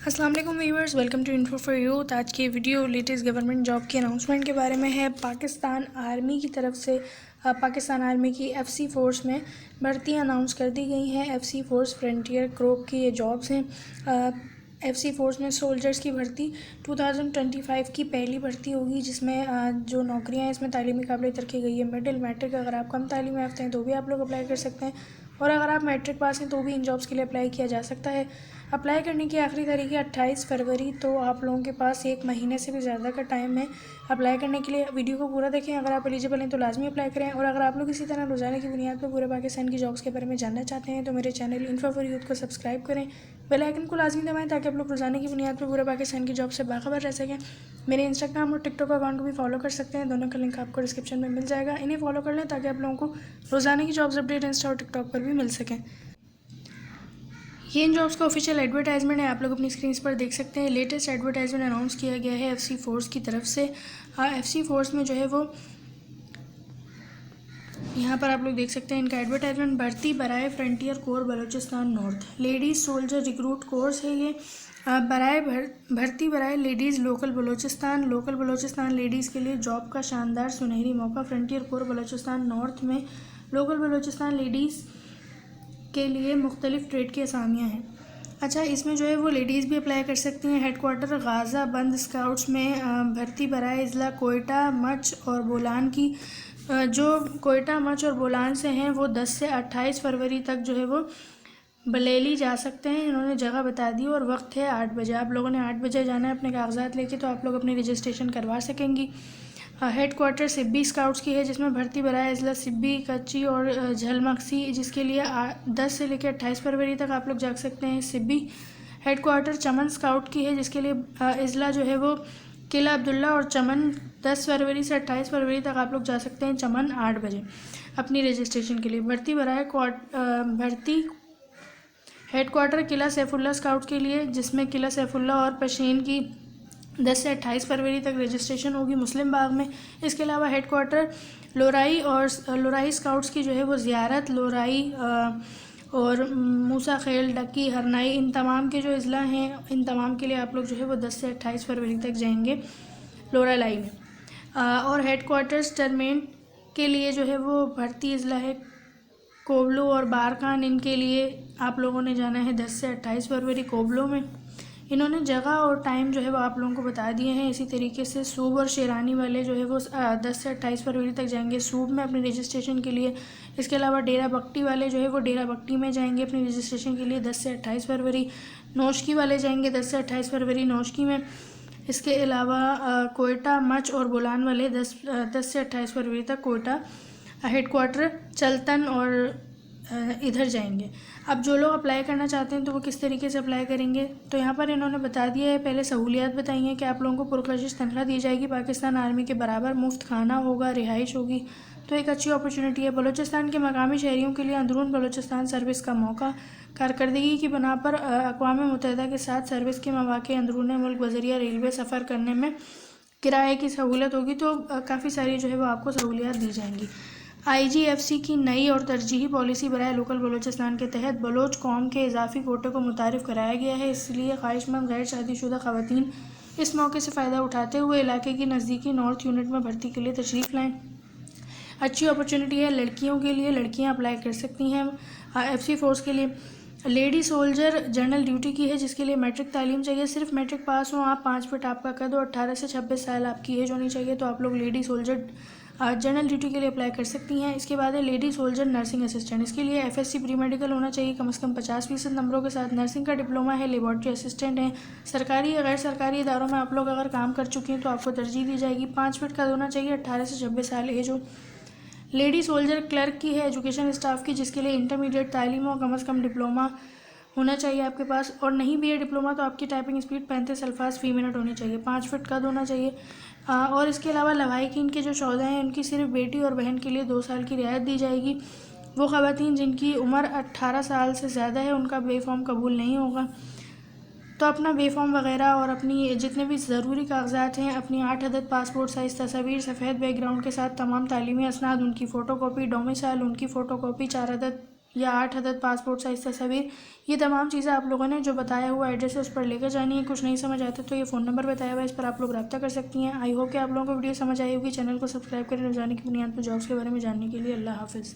अस्सलाम वालेकुम viewers, welcome to info for youth. आज की वीडियो लेटेस्ट गवर्नमेंट जॉब की अनाउंसमेंट के बारे में है। पाकिस्तान आर्मी की तरफ से पाकिस्तान आर्मी की एफसी फोर्स में भर्ती अनाउंस कर दी गई हैं। एफसी फोर्स फ्रंटियर क्रोप की ये जॉब्स हैं। एफसी फोर्स में सोल्जर्स की भर्ती 2025 की पहली भर्ती होगी, जिसमें जो नौकरियां हैं इसमें तालीमी काबिलियत रखी गई है मिडिल मैट्रिक। अगर आप कम तालीम याफ्ता हैं तो भी आप लोग अप्लाई कर सकते हैं, और अगर आप मैट्रिक पास हैं तो भी इन जॉब्स के लिए अप्लाई किया जा सकता है। अप्लाई करने की आखिरी तारीख है 28 फरवरी, तो आप लोगों के पास एक महीने से भी ज़्यादा का टाइम है अप्लाई करने के लिए। वीडियो को पूरा देखें, अगर आप एलिजिबल हैं तो लाजमी अप्लाई करें। और अगर आप लोग इसी तरह रोज़ाना की बुनियाद पर पूरे पाकिस्तान की जॉब्स के बारे में जानना चाहते हैं तो मेरे चैनल इन्फो फॉर यूथ को सब्सक्राइब करें, बेल आइकन को लाजमी दबाएं ताकि आप लोग रोज़ाना की बुनियाद पर पूरे पाकिस्तान की जॉब से बाखबर रह सकें। मेरे इंस्टाग्राम और टिकटॉक अकाउंट को भी फॉलो कर सकते हैं, दोनों का लिंक आपको डिस्क्रिप्शन में मिल जाएगा। इन्हें फॉलो कर लें ताकि आप लोगों को रोज़ाना की जॉब्स अपडेट इंस्टा और टिकटॉक पर भी मिल सकें। ये इन जॉब्स का ऑफिशियल एडवर्टाइजमेंट है, आप लोग अपनी स्क्रीन पर देख सकते हैं। लेटेस्ट एडवर्टाइजमेंट अनाउंस किया गया है एफसी फोर्स की तरफ से। एफसी फोर्स में जो है वो यहाँ पर आप लोग देख सकते हैं इनका एडवर्टाइजमेंट। भर्ती बराए frontier corps Balochistan north, ladies soldier recruit course है ये। भर्ती बराए लेडीज़ लोकल बलूचिस्तान लेडीज़ के लिए जॉब का शानदार सुनहरी मौका। फ्रंटियर कोर बलूचिस्तान नॉर्थ में लोकल बलूचिस्तान लेडीज़ के लिए मुख्तलिफ ट्रेड की असामियाँ हैं। अच्छा, इसमें जो है वो लेडीज़ भी अप्लाई कर सकती हैं। हेडक्वार्टर गाज़ा बंद स्काउट्स में भर्ती बराए अजला कोयटा मच और बोलान की। जो कोयटा मच और बोलान से हैं वो 10 से 28 फरवरी तक जो है वो बलेली जा सकते हैं। इन्होंने जगह बता दी और वक्त है 8 बजे। आप लोगों ने 8 बजे जाना है अपने कागजात लेके, तो आप लोग अपनी रजिस्ट्रेशन करवा सकेंगी। हेड क्वार्टर सिब्बी स्काउट्स की है, जिसमें भर्ती बराए अजला सिब्बी कच्ची और झलमक्सी, जिसके लिए 10 से लेकर 28 फरवरी तक आप लोग जा सकते हैं सिब्बी। हेड क्वार्टर चमन स्काउट की है, जिसके लिए अजला जो है वो किला अब्दुल्ला और चमन 10 फरवरी से 28 फरवरी तक आप लोग जा सकते हैं चमन 8 बजे अपनी रजिस्ट्रेशन के लिए। भर्ती बराए भर्ती हेड क्वार्टर किला सैफुल्ला स्काउट के लिए, जिसमें किला सैफुल्ला और पशीन की 10 से 28 फरवरी तक रजिस्ट्रेशन होगी मुस्लिम बाग में। इसके अलावा हेड क्वार्टर लोराई और लोराई स्काउट्स की जो है वो ज़ियारत लोराई और मूसा खेल डक्की हरनाई, इन तमाम के जो अजला हैं इन तमाम के लिए आप लोग जो है वो 10 से 28 फरवरी तक जाएंगे लोरा लाई में। और हेड क्वार्टर्स टर्मेंट के लिए जो है वो भर्ती अजला है कोबलो और बारखान, इनके लिए आप लोगों ने जाना है 10 से 28 फरवरी कोबलो में। इन्होंने जगह और टाइम जो है वो आप लोगों को बता दिए हैं। इसी तरीके से सूब और शेरानी वाले जो है वो 10 से 28 फरवरी तक जाएंगे सूब में अपनी रजिस्ट्रेशन के लिए। इसके अलावा डेरा बक्टी वाले जो है वो डेरा बक्टी में जाएंगे अपनी रजिस्ट्रेशन के लिए 10 से 28 फरवरी। नौशकी वाले जाएंगे 10 से 28 फरवरी नौशकी में। इसके अलावा कोयटा मच और बोलान वाले 10 से 28 फरवरी तक कोयटा हेड क्वार्टर चलतन और इधर जाएंगे। अब जो लोग अप्लाई करना चाहते हैं तो वो किस तरीके से अप्लाई करेंगे, तो यहाँ पर इन्होंने बता दिया है। पहले सहूलियात बताई हैं कि आप लोगों को पुरकशिश तनख्वाह दी जाएगी, पाकिस्तान आर्मी के बराबर मुफ्त खाना होगा, रिहाइश होगी, तो एक अच्छी अपॉर्चुनिटी है। बलूचिस्तान के मकामी शहरियों के लिए अंदरून बलूचिस्तान सर्विस का मौका। कारकर्दगी की बना पर अक़वाम मुत्तहिदा के साथ सर्विस के मौके अंदरून मुल्क बज़रिया रेलवे सफ़र करने में किराए की सहूलत होगी, तो काफ़ी सारी जो है वो आपको सहूलियात दी जाएंगी। IGFC की नई और तरजीही पॉलिसी बराए लोकल बलूचिस्तान के तहत बलोच कौम के इजाफी कोटे को मुतारिफ़ कराया गया है। इसलिए ख्वाहिशमंद गैर शादीशुदा ख़वातीन इस मौके से फ़ायदा उठाते हुए इलाके की नज़दीकी नॉर्थ यूनिट में भर्ती के लिए तशरीफ़ लाएँ। अच्छी अपॉर्चुनिटी है लड़कियों के लिए, लड़कियां अप्लाई कर सकती हैं एफसी फोर्स के लिए। लेडी सोल्जर जनरल ड्यूटी की है, जिसके लिए मैट्रिक तालीम चाहिए, सिर्फ मैट्रिक पास हो आप, 5 फीट आपका कद हो, 18 से 26 साल आपकी एज होनी चाहिए, तो आप लोग लेडी सोल्जर जनरल ड्यूटी के लिए अप्लाई कर सकती हैं। इसके बाद है लेडी सोल्जर नर्सिंग असिस्टेंट, इसके लिए FSC प्री मेडिकल होना चाहिए कम से कम 50% नंबरों के साथ, नर्सिंग का डिप्लोमा है, लेबॉर्ट्री असिस्टेंट है। सरकारी या गैर सरकारी इदारों में आप लोग अगर काम कर चुकी हैं तो आपको तरजीह दी जाएगी। 5 फीट कद होना चाहिए, 18 से 26 साल एज हो। लेडी सोल्जर क्लर्क की है एजुकेशन स्टाफ की, जिसके लिए इंटरमीडिएट तालीम हो, कम से कम डिप्लोमा होना चाहिए आपके पास, और नहीं भी है डिप्लोमा तो आपकी टाइपिंग स्पीड 35 अल्फाज फ़ी मिनट होनी चाहिए, 5 फीट कद होना चाहिए। और इसके अलावा लवाहिकीन के जो शोधा हैं उनकी सिर्फ बेटी और बहन के लिए 2 साल की रियायत दी जाएगी। वो ख़वातीन जिनकी उम्र 18 साल से ज़्यादा है उनका बे फॉर्म कबूल नहीं होगा, तो अपना बे फॉर्म वगैरह और अपनी जितने भी ज़रूरी कागजात हैं, अपनी 8 अदद पासपोर्ट साइज़ तस्वीर सफ़ेद बैकग्राउंड के साथ, तमाम तालीमी असनाद, उनकी फ़ोटो कॉपी, डोमिसाइल उनकी फ़ोटो कॉपी, 4 अदद या 8 अदद पासपोर्ट साइज़ तस्वीर। ये तमाम चीज़ें आप लोगों ने जो बताया हुआ एड्रेस है उस पर लेकर जानी है। कुछ नहीं समझ आता तो ये फ़ोन नंबर बताया हुआ है, इस पर आप लोग रब्ता कर सकती हैं। आई होप कि आप लोगों को वीडियो समझ आई होगी। चैनल को सब्सक्राइब करें रोजाना की बुनियाद पर जॉब्स के बारे में जानने के लिए। अल्लाह हाफिज़।